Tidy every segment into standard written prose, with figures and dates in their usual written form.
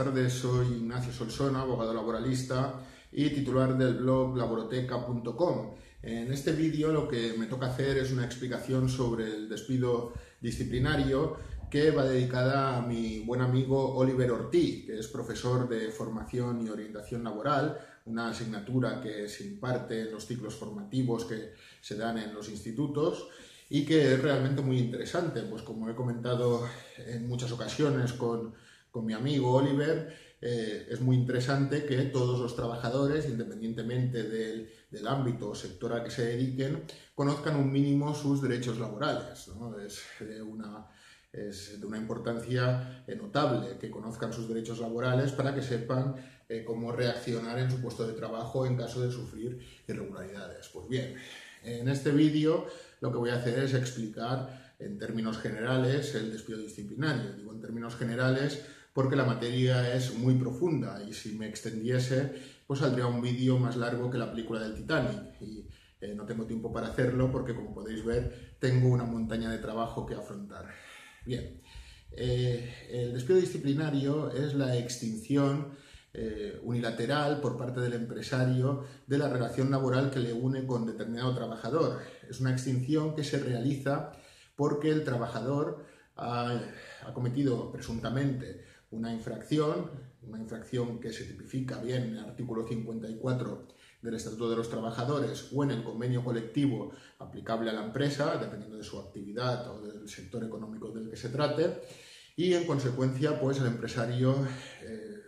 tardes, soy Ignacio Solsona, abogado laboralista y titular del blog laboroteca.com. En este vídeo lo que me toca hacer es una explicación sobre el despido disciplinario que va dedicada a mi buen amigo Oliver Ortiz, que es profesor de formación y orientación laboral, una asignatura que se imparte en los ciclos formativos que se dan en los institutos y que es realmente muy interesante, pues como he comentado en muchas ocasiones con mi amigo Oliver, es muy interesante que todos los trabajadores, independientemente del ámbito o sector al que se dediquen, conozcan un mínimo sus derechos laborales, ¿no? Es de una importancia notable que conozcan sus derechos laborales para que sepan cómo reaccionar en su puesto de trabajo en caso de sufrir irregularidades. Pues bien, en este vídeo lo que voy a hacer es explicar en términos generales el despido disciplinario. Digo en términos generales porque la materia es muy profunda y si me extendiese pues saldría un vídeo más largo que la película del Titanic y no tengo tiempo para hacerlo porque, como podéis ver, tengo una montaña de trabajo que afrontar. Bien, el despido disciplinario es la extinción unilateral por parte del empresario de la relación laboral que le une con determinado trabajador. Es una extinción que se realiza porque el trabajador ha cometido presuntamente una infracción que se tipifica bien en el artículo 54 del Estatuto de los Trabajadores o en el convenio colectivo aplicable a la empresa, dependiendo de su actividad o del sector económico del que se trate, y en consecuencia pues el empresario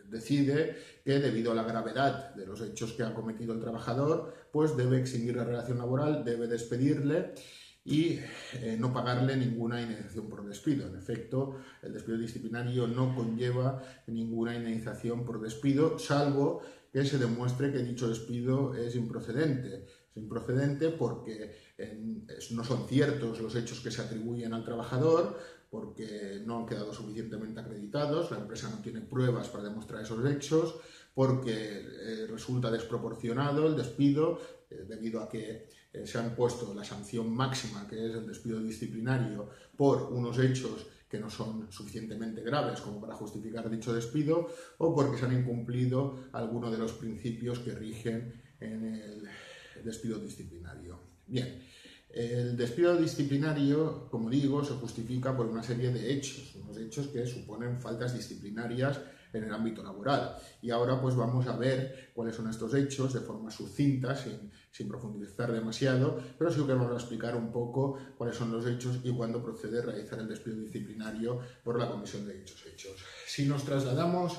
decide que debido a la gravedad de los hechos que ha cometido el trabajador pues debe extinguir la relación laboral, debe despedirle y no pagarle ninguna indemnización por despido. En efecto, el despido disciplinario no conlleva ninguna indemnización por despido, salvo que se demuestre que dicho despido es improcedente. Es improcedente porque no son ciertos los hechos que se atribuyen al trabajador, porque no han quedado suficientemente acreditados, la empresa no tiene pruebas para demostrar esos hechos, porque resulta desproporcionado el despido debido a que se han puesto la sanción máxima, que es el despido disciplinario, por unos hechos que no son suficientemente graves como para justificar dicho despido, o porque se han incumplido algunos de los principios que rigen en el despido disciplinario. Bien, el despido disciplinario, como digo, se justifica por una serie de hechos, unos hechos que suponen faltas disciplinarias en el ámbito laboral. Y ahora pues vamos a ver cuáles son estos hechos de forma sucinta, sin profundizar demasiado, pero sí que vamos a explicar un poco cuáles son los hechos y cuándo procede realizar el despido disciplinario por la comisión de dichos hechos. Si nos trasladamos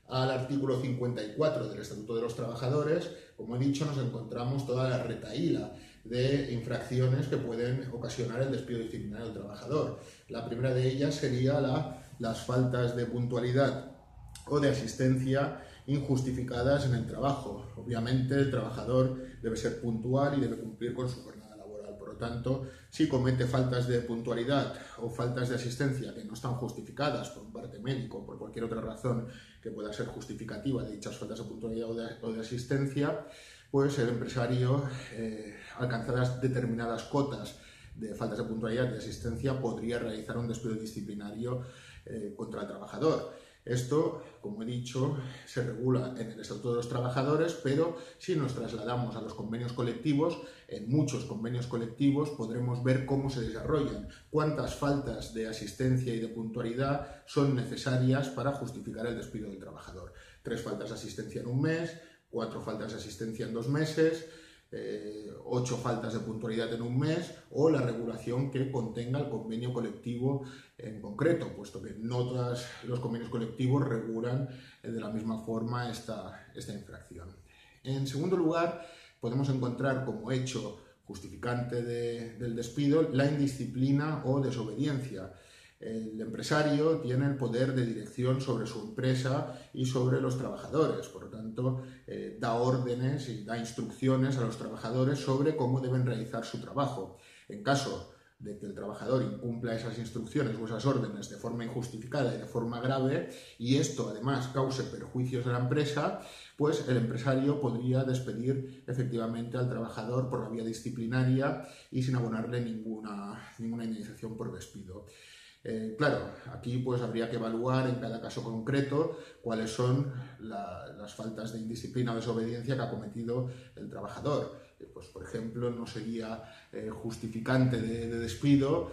al artículo 54 del Estatuto de los Trabajadores, como he dicho, nos encontramos toda la retahíla de infracciones que pueden ocasionar el despido disciplinario del trabajador. La primera de ellas sería las faltas de puntualidad o de asistencia injustificadas en el trabajo. Obviamente el trabajador debe ser puntual y debe cumplir con su jornada laboral. Por lo tanto, si comete faltas de puntualidad o faltas de asistencia que no están justificadas por un parte médico o por cualquier otra razón que pueda ser justificativa de dichas faltas de puntualidad o de asistencia, pues el empresario, alcanzadas determinadas cotas de faltas de puntualidad y de asistencia, podría realizar un despido disciplinario contra el trabajador. Esto, como he dicho, se regula en el Estatuto de los Trabajadores, pero si nos trasladamos a los convenios colectivos, en muchos convenios colectivos podremos ver cómo se desarrollan, cuántas faltas de asistencia y de puntualidad son necesarias para justificar el despido del trabajador. 3 faltas de asistencia en un mes, 4 faltas de asistencia en 2 meses, 8 faltas de puntualidad en un mes o la regulación que contenga el convenio colectivo en concreto, puesto que no todos los convenios colectivos regulan de la misma forma esta infracción. En segundo lugar, podemos encontrar como hecho justificante del despido la indisciplina o desobediencia. El empresario tiene el poder de dirección sobre su empresa y sobre los trabajadores, por lo tanto, da órdenes y da instrucciones a los trabajadores sobre cómo deben realizar su trabajo. En caso de que el trabajador incumpla esas instrucciones o esas órdenes de forma injustificada y de forma grave, y esto además cause perjuicios a la empresa, pues el empresario podría despedir efectivamente al trabajador por la vía disciplinaria y sin abonarle ninguna indemnización por despido. Claro, aquí pues habría que evaluar en cada caso concreto cuáles son las faltas de indisciplina o desobediencia que ha cometido el trabajador. Pues, por ejemplo, no sería justificante de despido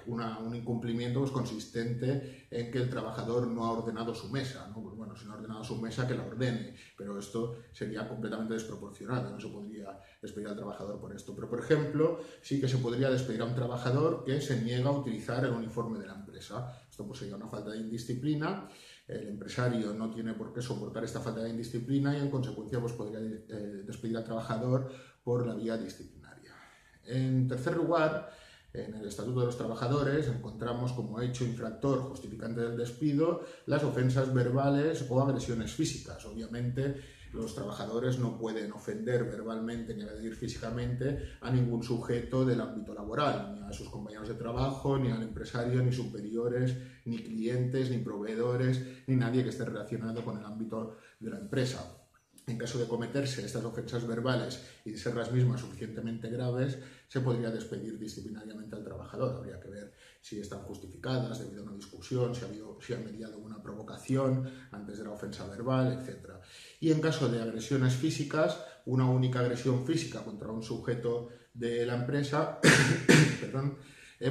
un incumplimiento pues, consistente en que el trabajador no ha ordenado su mesa, ¿no? Pues bueno, si no ha ordenado su mesa, que la ordene, pero esto sería completamente desproporcionado, no se podría despedir al trabajador por esto. Pero, por ejemplo, sí que se podría despedir a un trabajador que se niega a utilizar el uniforme de la empresa. Esto pues, sería una falta de indisciplina. El empresario no tiene por qué soportar esta falta de indisciplina y, en consecuencia, pues, podría despedir al trabajador por la vía disciplinaria. En tercer lugar, en el Estatuto de los Trabajadores encontramos como hecho infractor justificante del despido las ofensas verbales o agresiones físicas. Obviamente, los trabajadores no pueden ofender verbalmente ni agredir físicamente a ningún sujeto del ámbito laboral, ni a sus compañeros de trabajo, ni al empresario, ni superiores, ni clientes, ni proveedores, ni nadie que esté relacionado con el ámbito de la empresa. En caso de cometerse estas ofensas verbales y de ser las mismas suficientemente graves, se podría despedir disciplinariamente al trabajador. Habría que ver si están justificadas debido a una discusión, si ha mediado una provocación antes de la ofensa verbal, etc. Y en caso de agresiones físicas, una única agresión física contra un sujeto de la empresa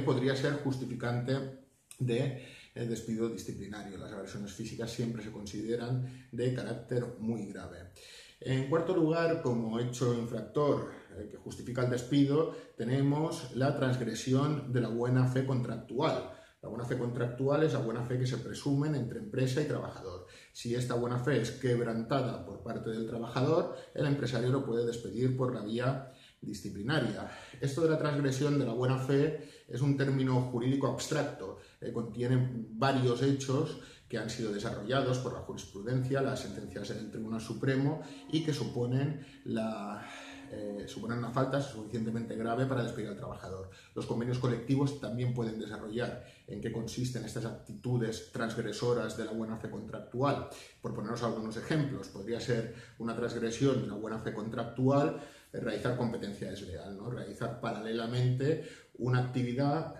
podría ser justificante de el despido disciplinario. Las agresiones físicas siempre se consideran de carácter muy grave. En cuarto lugar, como hecho infractor que justifica el despido, tenemos la transgresión de la buena fe contractual. La buena fe contractual es la buena fe que se presume entre empresa y trabajador. Si esta buena fe es quebrantada por parte del trabajador, el empresario lo puede despedir por la vía disciplinaria. Esto de la transgresión de la buena fe es un término jurídico abstracto, contiene varios hechos que han sido desarrollados por la jurisprudencia, las sentencias del Tribunal Supremo y que suponen una falta suficientemente grave para despedir al trabajador. Los convenios colectivos también pueden desarrollar en qué consisten estas actitudes transgresoras de la buena fe contractual. Por poneros algunos ejemplos, podría ser una transgresión de la buena fe contractual realizar competencia desleal, ¿no? Realizar paralelamente una actividad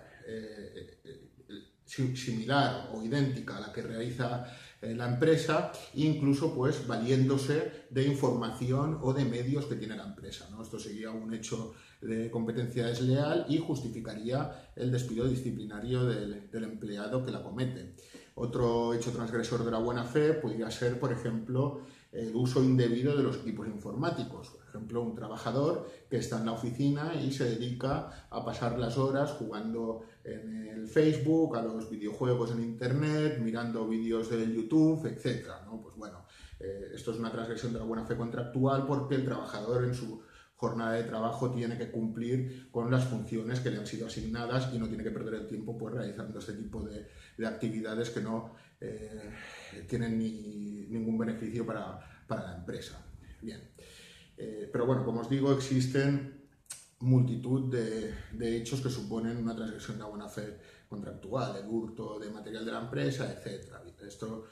similar o idéntica a la que realiza la empresa, incluso pues valiéndose de información o de medios que tiene la empresa, ¿no? Esto sería un hecho de competencia desleal y justificaría el despido disciplinario del empleado que la comete. Otro hecho transgresor de la buena fe podría ser, por ejemplo, el uso indebido de los equipos informáticos. Por ejemplo, un trabajador que está en la oficina y se dedica a pasar las horas jugando en el Facebook, a los videojuegos en Internet, mirando vídeos del YouTube, etc., ¿no? Pues bueno, esto es una transgresión de la buena fe contractual porque el trabajador en su jornada de trabajo tiene que cumplir con las funciones que le han sido asignadas y no tiene que perder el tiempo pues, realizando este tipo de actividades que no tienen ningún beneficio para la empresa. Bien. Pero bueno, como os digo, existen multitud de hechos que suponen una transgresión de la buena fe contractual, el hurto de material de la empresa, etc. Esto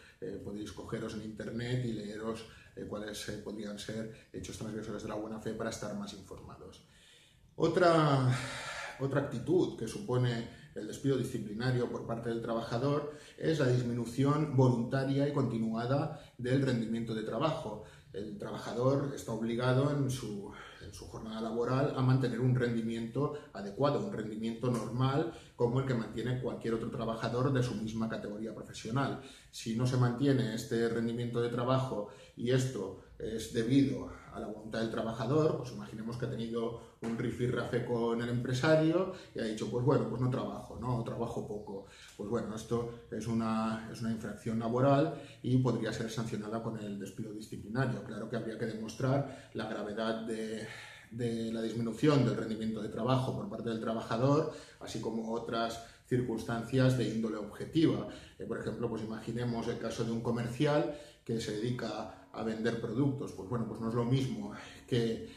podéis cogeros en Internet y leeros cuáles podrían ser hechos transgresores de la buena fe para estar más informados. Otra actitud que supone el despido disciplinario por parte del trabajador es la disminución voluntaria y continuada del rendimiento de trabajo. El trabajador está obligado en su jornada laboral a mantener un rendimiento adecuado, un rendimiento normal como el que mantiene cualquier otro trabajador de su misma categoría profesional. Si no se mantiene este rendimiento de trabajo y esto es debido a la voluntad del trabajador, pues imaginemos que ha tenido un rifirrafe con el empresario y ha dicho, pues bueno, pues no trabajo, ¿no? O trabajo poco. Pues bueno, esto es una infracción laboral y podría ser sancionada con el despido disciplinario. Claro que habría que demostrar la gravedad de la disminución del rendimiento de trabajo por parte del trabajador, así como otras circunstancias de índole objetiva. Por ejemplo, pues imaginemos el caso de un comercial que se dedica a vender productos. Pues bueno, pues no es lo mismo que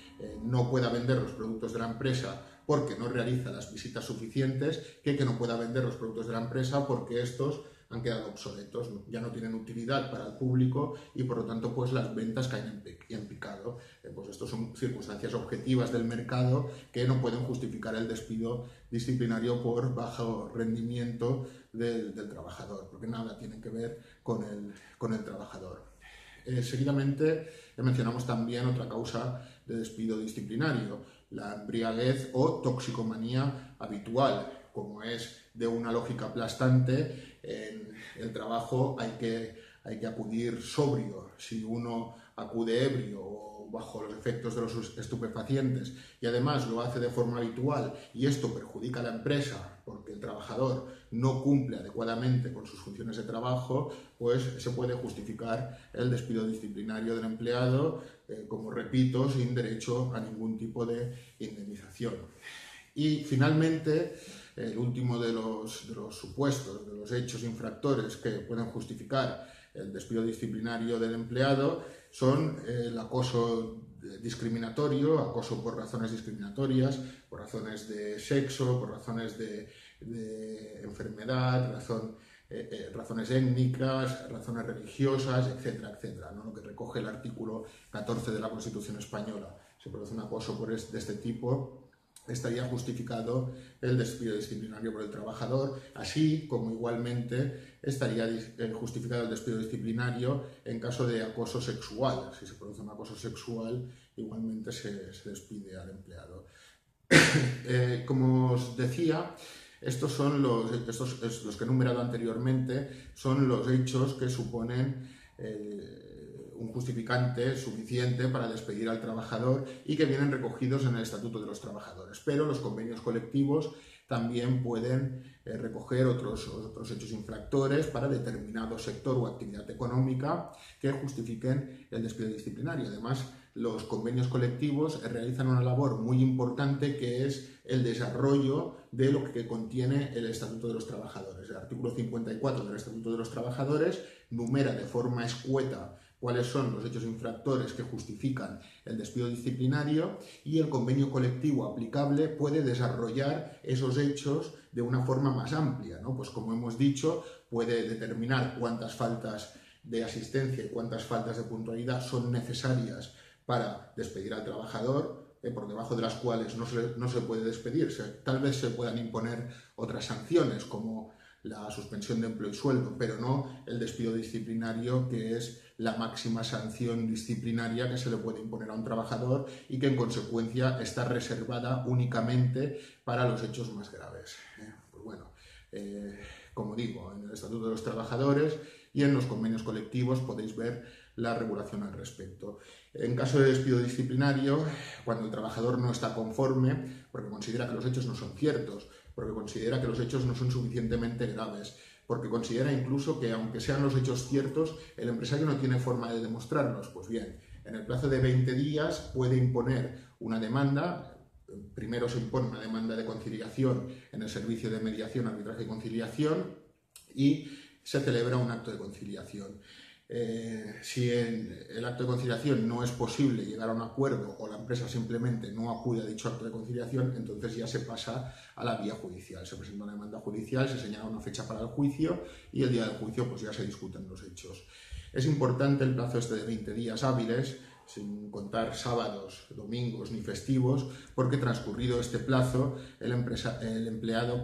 no pueda vender los productos de la empresa porque no realiza las visitas suficientes que no pueda vender los productos de la empresa porque estos han quedado obsoletos, ya no tienen utilidad para el público y por lo tanto pues las ventas caen en picado. Pues estas son circunstancias objetivas del mercado que no pueden justificar el despido disciplinario por bajo rendimiento del trabajador, porque nada tiene que ver con el trabajador. Seguidamente mencionamos también otra causa de despido disciplinario, la embriaguez o toxicomanía habitual. Como es de una lógica aplastante, en el trabajo hay que acudir sobrio. Si uno acude ebrio o bajo los efectos de los estupefacientes y además lo hace de forma habitual y esto perjudica a la empresa porque el trabajador no cumple adecuadamente con sus funciones de trabajo, pues se puede justificar el despido disciplinario del empleado, como repito, sin derecho a ningún tipo de indemnización. Y finalmente, el último de los supuestos, de los hechos infractores que pueden justificar el despido disciplinario del empleado son el acoso discriminatorio, acoso por razones discriminatorias, por razones de sexo, por razones de enfermedad, razones étnicas, razones religiosas, etcétera, etcétera, ¿no? Lo que recoge el artículo 14 de la Constitución española. Se produce un acoso de este tipo, estaría justificado el despido disciplinario por el trabajador, así como igualmente estaría justificado el despido disciplinario en caso de acoso sexual. Si se produce un acoso sexual, igualmente se despide al empleado. Como os decía, estos que he enumerado anteriormente son los hechos que suponen un justificante suficiente para despedir al trabajador y que vienen recogidos en el Estatuto de los Trabajadores. Pero los convenios colectivos también pueden recoger otros hechos infractores para determinado sector o actividad económica que justifiquen el despido disciplinario. Además, los convenios colectivos realizan una labor muy importante que es el desarrollo de lo que contiene el Estatuto de los Trabajadores. El artículo 54 del Estatuto de los Trabajadores numera de forma escueta cuáles son los hechos infractores que justifican el despido disciplinario y el convenio colectivo aplicable puede desarrollar esos hechos de una forma más amplia, ¿no? Pues como hemos dicho, puede determinar cuántas faltas de asistencia y cuántas faltas de puntualidad son necesarias para despedir al trabajador, por debajo de las cuales no se puede despedir. Tal vez se puedan imponer otras sanciones como la suspensión de empleo y sueldo, pero no el despido disciplinario, que es la máxima sanción disciplinaria que se le puede imponer a un trabajador y que en consecuencia está reservada únicamente para los hechos más graves. Pues bueno, como digo, en el Estatuto de los Trabajadores y en los convenios colectivos podéis ver la regulación al respecto. En caso de despido disciplinario, cuando el trabajador no está conforme, porque considera que los hechos no son ciertos, porque considera que los hechos no son suficientemente graves, porque considera incluso que aunque sean los hechos ciertos, el empresario no tiene forma de demostrarlos, pues bien, en el plazo de 20 días puede imponer una demanda. Primero se impone una demanda de conciliación en el Servicio de Mediación, Arbitraje y Conciliación y se celebra un acto de conciliación. Si en el acto de conciliación no es posible llegar a un acuerdo o la empresa simplemente no acude a dicho acto de conciliación, entonces ya se pasa a la vía judicial. Se presenta una demanda judicial, se señala una fecha para el juicio y el día del juicio pues ya se discuten los hechos. Es importante el plazo de 20 días hábiles, sin contar sábados, domingos ni festivos, porque transcurrido este plazo el empleado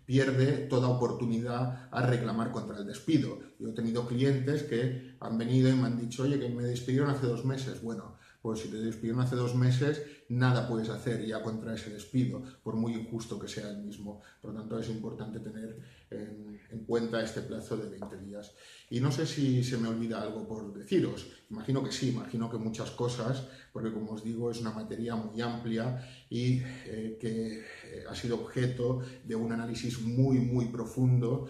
pierde toda oportunidad a reclamar contra el despido. Yo he tenido clientes que han venido y me han dicho, oye, que me despidieron hace 2 meses. Bueno, pues si te despidieron hace 2 meses, nada puedes hacer ya contra ese despido, por muy injusto que sea el mismo. Por lo tanto, es importante tener en cuenta este plazo de 20 días. Y no sé si se me olvida algo por deciros. Imagino que sí, imagino que muchas cosas, porque como os digo, es una materia muy amplia y que ha sido objeto de un análisis muy profundo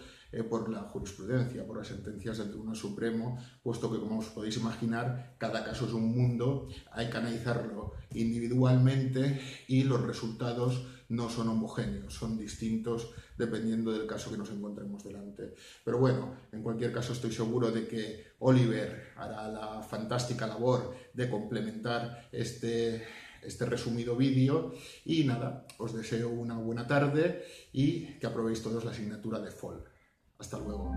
por la jurisprudencia, por las sentencias del Tribunal Supremo, puesto que, como os podéis imaginar, cada caso es un mundo, hay que analizarlo individualmente y los resultados no son homogéneos, son distintos dependiendo del caso que nos encontremos delante. Pero bueno, en cualquier caso estoy seguro de que Oliver hará la fantástica labor de complementar este resumido vídeo y nada, os deseo una buena tarde y que aprobéis todos la asignatura de FOL. Hasta luego.